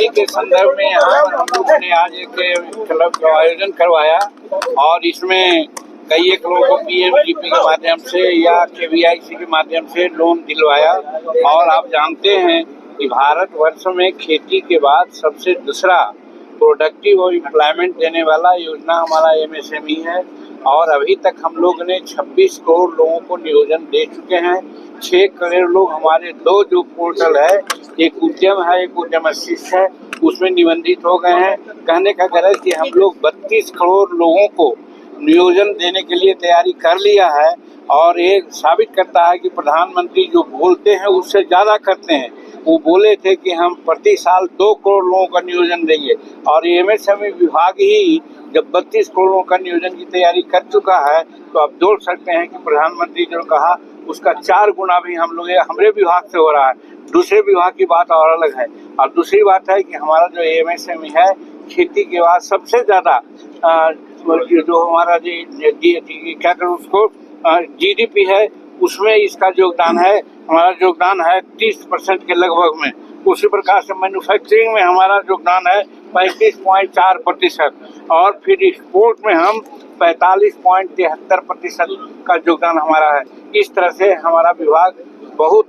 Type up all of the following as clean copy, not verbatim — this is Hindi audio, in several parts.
खेती के संदर्भ में यहाँ हम लोगों ने आज एक क्लब का आयोजन करवाया और इसमें कई एक लोगों को पीएमजीपी के माध्यम से या केवीआईसी के माध्यम से लोन दिलवाया। और आप जानते हैं कि भारतवर्ष में खेती के बाद सबसे दूसरा प्रोडक्टिव और एम्प्लॉयमेंट देने वाला योजना हमारा एमएसएमई है। और अभी तक हम लोग ने 26 करोड़ लोगों को नियोजन दे चुके हैं। 6 करोड़ लोग हमारे दो जो पोर्टल है, एक उद्यम है, एक उद्यम अशिष्ट है, उसमें निबंधित हो गए हैं। कहने का गरज कि हम लोग 32 करोड़ लोगों को नियोजन देने के लिए तैयारी कर लिया है। और ये साबित करता है कि प्रधानमंत्री जो बोलते हैं उससे ज़्यादा करते हैं। वो बोले थे कि हम प्रति साल 2 करोड़ लोगों का नियोजन देंगे और एमएसएमई विभाग ही जब 32 करोड़ का नियोजन की तैयारी कर चुका है तो आप जोड़ सकते हैं कि प्रधानमंत्री जो कहा उसका 4 गुना भी हम लोग हमारे विभाग से हो रहा है। दूसरे विभाग की बात और अलग है। और दूसरी बात है कि हमारा जो एमएसएमई है खेती के बाद सबसे ज़्यादा जो हमारा क्या करूँ उसको जीडीपी है उसमें इसका योगदान है। हमारा योगदान है 30% के लगभग में। उसी प्रकार से मैन्युफैक्चरिंग में हमारा योगदान है 35.4% और फिर एक्सपोर्ट में हम 45.73% का योगदान हमारा है। इस तरह से हमारा विभाग बहुत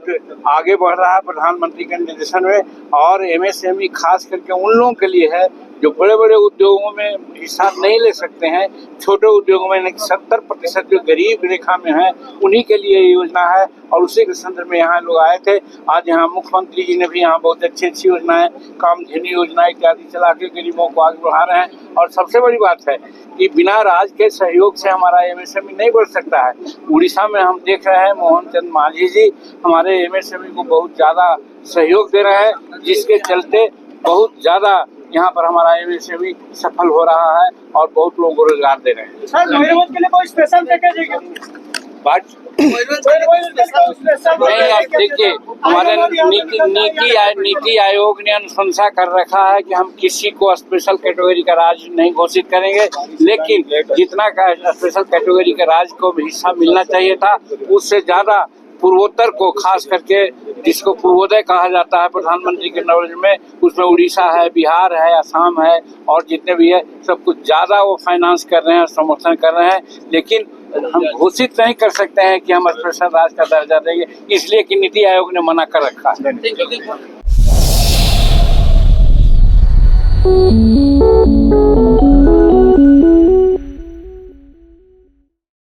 आगे बढ़ रहा है प्रधानमंत्री के निर्देशन में। और एमएसएमई खास करके उन लोगों के लिए है जो बड़े बड़े उद्योगों में हिस्सा नहीं ले सकते हैं। छोटे उद्योगों में 70% जो गरीब रेखा में है उन्हीं के लिए योजना है। और उसी के संदर्भ में यहाँ लोग आए थे। आज यहाँ मुख्यमंत्री जी ने भी यहाँ बहुत अच्छी योजनाएं, कामधेनु योजना इत्यादि चला के गरीबों को आगे बढ़ा रहे हैं। और सबसे बड़ी बात है कि बिना राज्य के सहयोग से हमारा एमएसएमई नहीं बढ़ सकता है। उड़ीसा में हम देख रहे हैं मोहन चंद मांझी जी हमारे एमएसएमई को बहुत ज़्यादा सहयोग दे रहे हैं, जिसके चलते बहुत ज़्यादा यहाँ पर हमारा एमएसएमई सफल हो रहा है और बहुत लोगों को रोजगार दे रहे हैं। सर मयूरभंज के लिए कोई स्पेशल पैकेज है क्या? देखिए हमारे नीति आयोग ने अनुशंसा कर रखा है कि हम किसी को स्पेशल कैटेगरी का राज्य नहीं घोषित करेंगे, लेकिन जितना का स्पेशल कैटेगरी का राज्य को भी हिस्सा मिलना चाहिए था उससे ज्यादा पूर्वोत्तर को, खास करके जिसको पूर्वोदय कहा जाता है प्रधानमंत्री के नॉलेज में, उसमें उड़ीसा है, बिहार है, असम है और जितने भी है सब कुछ ज़्यादा वो फाइनेंस कर रहे हैं, समर्थन कर रहे हैं। लेकिन हम घोषित नहीं कर सकते हैं कि हम स्पेशल राज्य का दर्जा देंगे, इसलिए कि नीति आयोग ने मना कर रखा है।